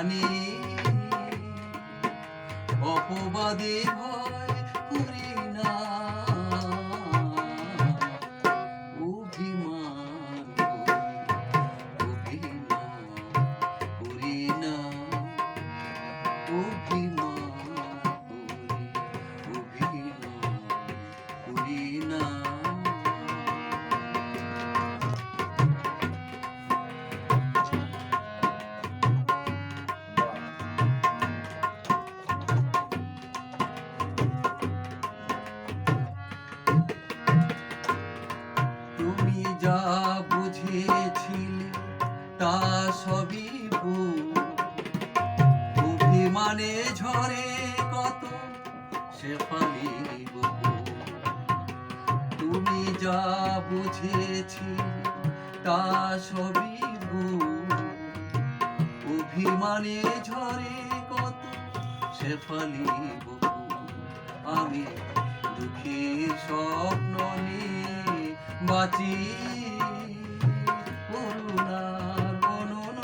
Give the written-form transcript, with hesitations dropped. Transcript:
জানি অপবাদে ভয় করি না, অভিমান করি না, অভিমান করি না। তুমি যা বুঝেছিলে তা সবই ভুল, অভিমানে ঝরে কত শেফালি বকুল। তুমি যা বুঝেছিলে তা সবই ভুল, অভিমানে ঝরে কত শেফালি বকুল। আমি দুঃখের স্বপ্ন নিয়ে বাঁচি